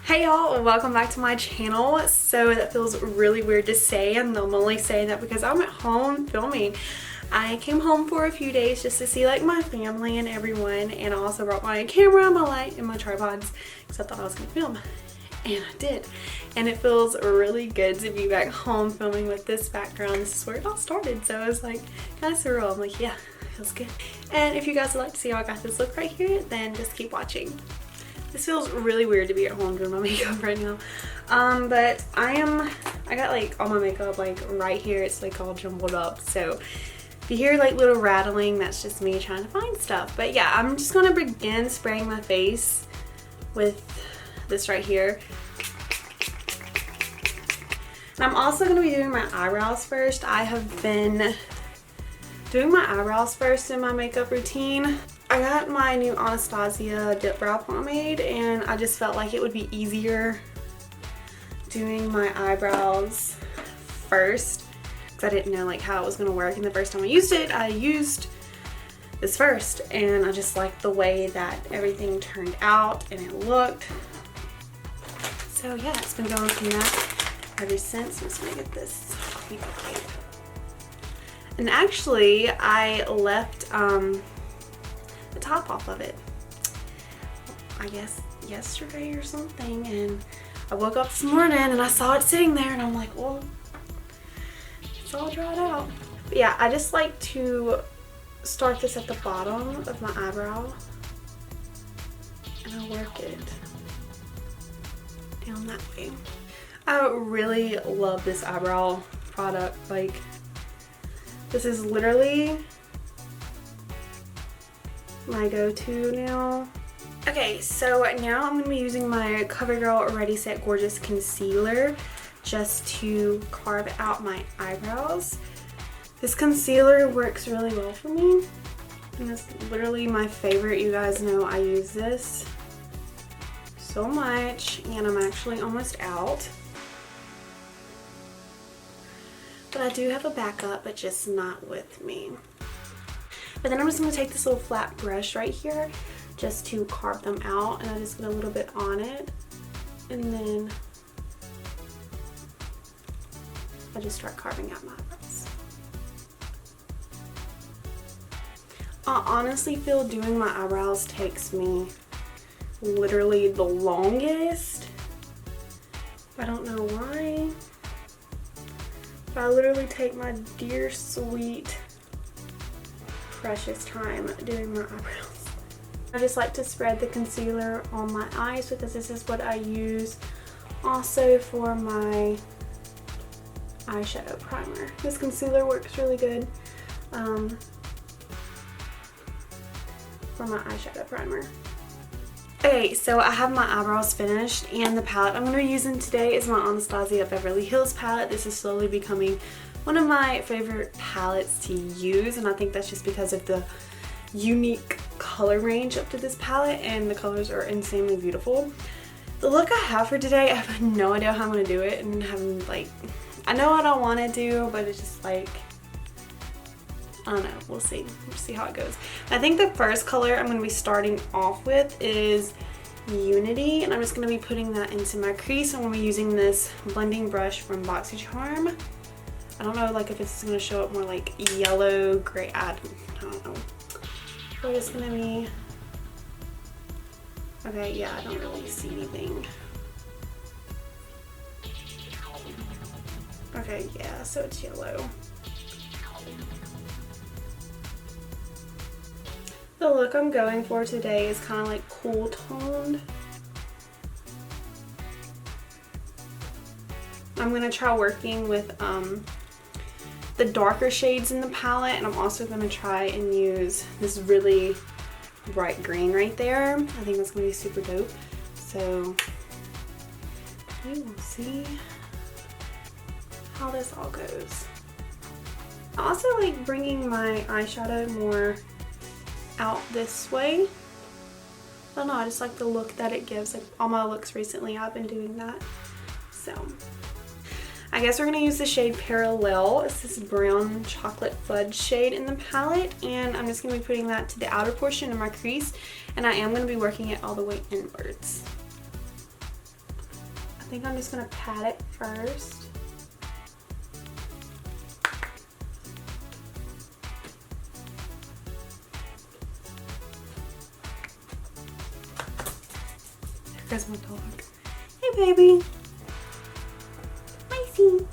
Hey y'all, welcome back to my channel. So that feels really weird to say, and I'm only saying that because I'm at home filming. I came home for a few days just to see like my family and everyone, and I also brought my camera, my light, and my tripods because I thought I was gonna film, and I did. And it feels really good to be back home filming with this background. This is where it all started, so it was like kind of surreal. I'm like, yeah, it feels good. And if you guys would like to see how I got this look right here, then just keep watching. This feels really weird to be at home doing my makeup right now. But I got like all my makeup like right here. It's like all jumbled up. So if you hear like little rattling, that's just me trying to find stuff. But yeah, I'm just gonna begin spraying my face with this right here. And I'm also gonna be doing my eyebrows first. I have been doing my eyebrows first in my makeup routine. I got my new Anastasia dip brow pomade, and I just felt like it would be easier doing my eyebrows first because I didn't know like how it was going to work. And the first time I used it, I used this first, and I just liked the way that everything turned out and it looked. So yeah, it's been going from that ever since. I'm just going to get this tape. And actually, I left the top off of it, I guess yesterday or something, and I woke up this morning and I saw it sitting there, and I'm like, well, it's all dried out. But yeah, I just like to start this at the bottom of my eyebrow, and I work it down that way. I really love this eyebrow product. Like, this is literally my go-to now. Okay, so now I'm going to be using my CoverGirl Ready Set Gorgeous Concealer just to carve out my eyebrows. This concealer works really well for me, and it's literally my favorite. You guys know I use this so much, and I'm actually almost out. But I do have a backup, but just not with me. But then I'm just going to take this little flat brush right here just to carve them out, and I just get a little bit on it, and then I just start carving out my eyebrows. I honestly feel doing my eyebrows takes me literally the longest. I don't know why, but I literally take my dear sweet precious time doing my eyebrows. I just like to spread the concealer on my eyes because this is what I use also for my eyeshadow primer. This concealer works really good for my eyeshadow primer. Okay, so I have my eyebrows finished, and the palette I'm going to be using today is my Anastasia Beverly Hills palette. This is slowly becoming one of my favorite palettes to use, and I think that's just because of the unique color range up to this palette, and the colors are insanely beautiful. The look I have for today, I have no idea how I'm going to do it, and I know what I want to do, but it's just like, I don't know, we'll see. We'll see how it goes. I think the first color I'm going to be starting off with is Unity, and I'm just going to be putting that into my crease. I'm going to be using this blending brush from BoxyCharm. I don't know like if it's going to show up more like yellow, gray, I don't know. So it's going to be, okay, yeah, I don't really see anything. Okay, yeah, so it's yellow. The look I'm going for today is kind of like cool toned. I'm going to try working with the darker shades in the palette, and I'm also going to try and use this really bright green right there. I think that's going to be super dope. So we will see how this all goes. I also like bringing my eyeshadow more out this way. I don't know, I just like the look that it gives. Like all my looks recently, I've been doing that. So I guess we're going to use the shade Parallel. It's this brown chocolate fudge shade in the palette, and I'm just going to be putting that to the outer portion of my crease, and I am going to be working it all the way inwards. think I'm just gonna pat it first. There goes my dog. Hey baby. Micey.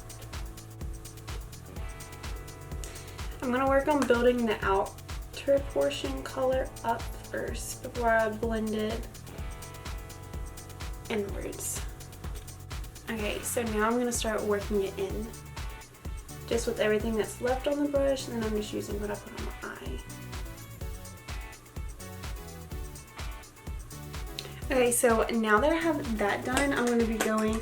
I'm gonna work on building the outer portion color up first before I blend it inwards. Okay, so now I'm gonna start working it in. Just with everything that's left on the brush, and then I'm just using what I put on my eye. Okay, so now that I have that done, I'm gonna be going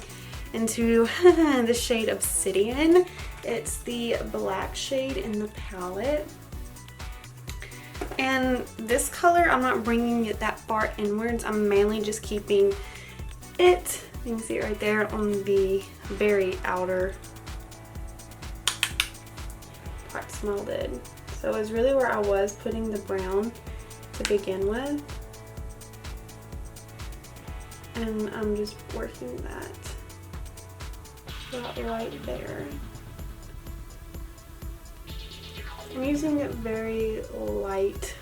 into the shade Obsidian. It's the black shade in the palette. And this color, I'm not bringing it that far inwards. I'm mainly just keeping it, you can see it right there, on the very outer parts molded. So it's really where I was putting the brown to begin with. And I'm just working that about right there. I'm using a very light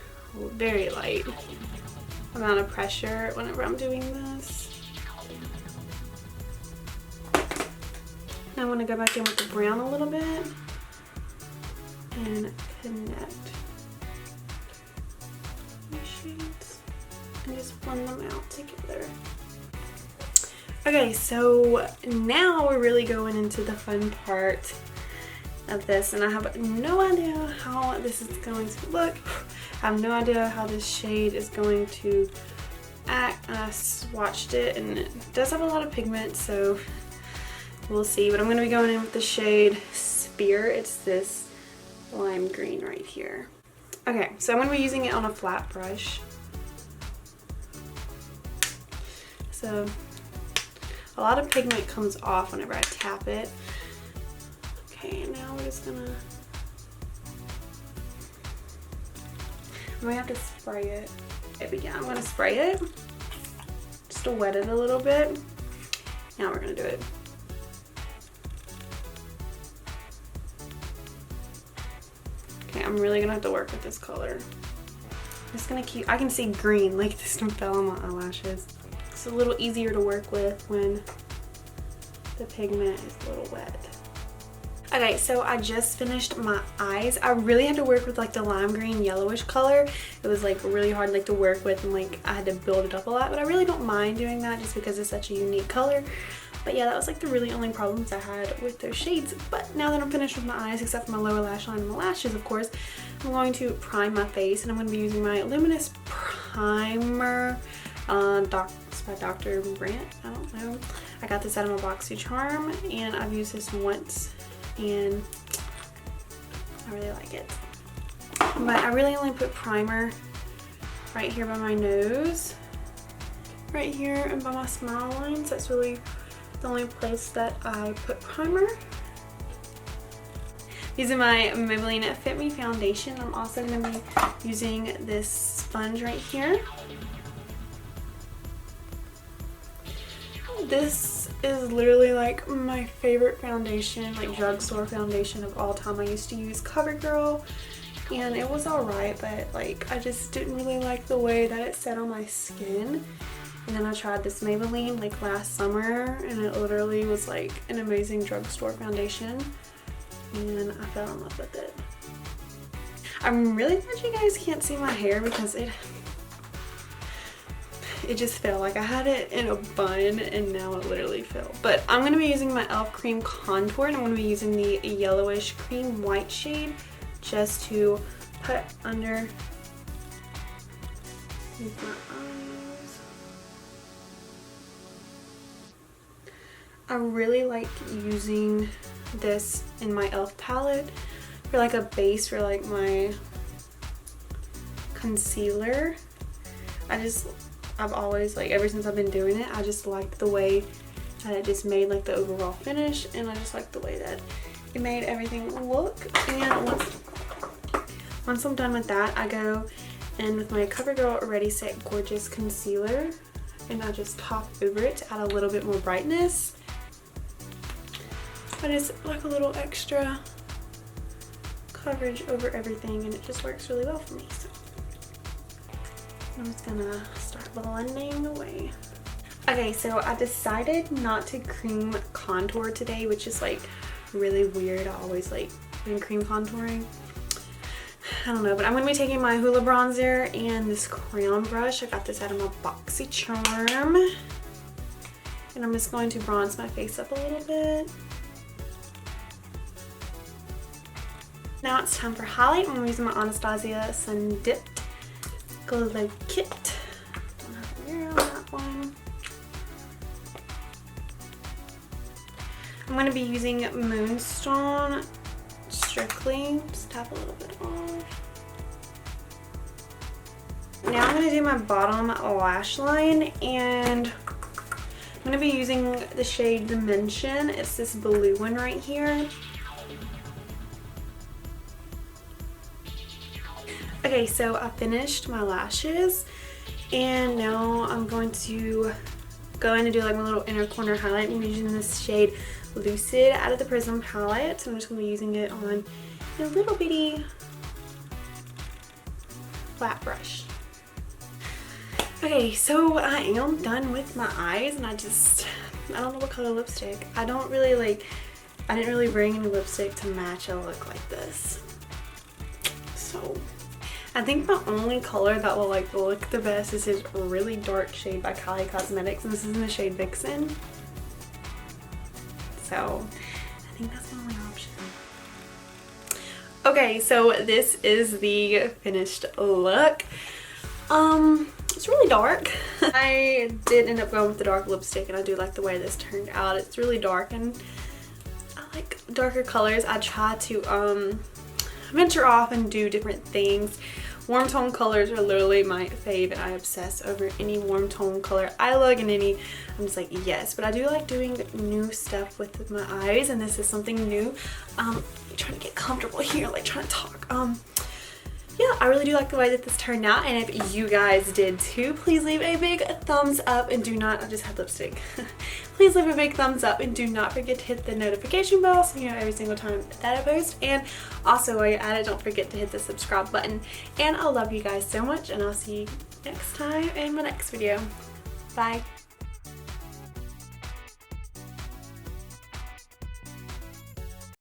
amount of pressure whenever I'm doing this. Now I want to go back in with the brown a little bit and connect my shades and just blend them out together. Okay, so now we're really going into the fun part of this, and I have no idea how this is going to look. I have no idea how this shade is going to act. I swatched it and it does have a lot of pigment, so we'll see. But I'm going to be going in with the shade Spear. It's this lime green right here. Okay, so I'm going to be using it on a flat brush. So a lot of pigment comes off whenever I tap it. Okay, now we're just gonna, I'm gonna have to spray it. But yeah, I'm gonna spray it just to wet it a little bit. Now we're gonna do it. Okay, I'm really gonna have to work with this color. I'm just gonna keep, I can see green, like this fell on my eyelashes. It's a little easier to work with when the pigment is a little wet. Okay, so I just finished my eyes. I really had to work with like the lime green yellowish color. It was like really hard like to work with, and like I had to build it up a lot, but I really don't mind doing that just because it's such a unique color. But yeah, that was like the really only problems I had with those shades. But now that I'm finished with my eyes, except for my lower lash line and my lashes, of course, I'm going to prime my face, and I'm going to be using my Luminous Primer. It's by Dr. Brandt, I don't know. I got this out of my BoxyCharm, and I've used this once, and I really like it. But I really only put primer right here by my nose, right here, and by my smile lines. That's really the only place that I put primer. Using my Maybelline Fit Me foundation, I'm also going to be using this sponge right here. This is literally like my favorite foundation, like drugstore foundation of all time. I used to use CoverGirl, and it was alright, but like I just didn't really like the way that it set on my skin. And then I tried this Maybelline like last summer, and it literally was like an amazing drugstore foundation, and I fell in love with it. I'm really glad you guys can't see my hair because it just fell. Like I had it in a bun and now it literally fell. But I'm going to be using my e.l.f. cream contour, and I'm going to be using the yellowish cream white shade just to put under my eyes. I really like using this in my e.l.f. palette for like a base for like my concealer. I've always, like ever since I've been doing it, I just liked the way that it just made like the overall finish, and I just liked the way that it made everything look. And once I'm done with that, I go in with my CoverGirl Ready Set Gorgeous Concealer, and I just top over it to add a little bit more brightness. but it's like a little extra coverage over everything, and it just works really well for me. So I'm just gonna start blending away. Okay, so I decided not to cream contour today, which is like really weird. I always like doing cream contouring. I don't know, but I'm going to be taking my Hoola bronzer and this crayon brush. I got this out of my BoxyCharm. And I'm just going to bronze my face up a little bit. Now it's time for highlight. I'm using my Anastasia Sun Dipped Glow Kit. Don't have a mirror on that one. I'm going to be using Moonstone strictly. Just tap a little bit off. Now I'm going to do my bottom lash line, and I'm going to be using the shade Dimension. It's this blue one right here. Okay, so I finished my lashes, and now I'm going to go in and do like my little inner corner highlight. I'm using this shade Lucid out of the Prism palette. So I'm just going to be using it on a little bitty flat brush. Okay, so I am done with my eyes, and I don't know what color lipstick. I didn't really bring any lipstick to match a look like this. So I think the only color that will like look the best is this really dark shade by Kylie Cosmetics, and this is in the shade Vixen. So I think that's my only option. Okay, so this is the finished look. It's really dark. I did end up going with the dark lipstick, and I do like the way this turned out. It's really dark, and I like darker colors. I try to venture off and do different things. Warm tone colors are literally my fave, and I obsess over any warm tone color I look, and any I'm just like yes. But I do like doing new stuff with my eyes, and this is something new. I'm trying to get comfortable here, like trying to talk. Yeah, I really do like the way that this turned out, and if you guys did too, please leave a big thumbs up, and do not, I just had lipstick. Please leave a big thumbs up, and do not forget to hit the notification bell so you know every single time that I post. And also while you're at it, don't forget to hit the subscribe button. And I love you guys so much, and I'll see you next time in my next video. Bye.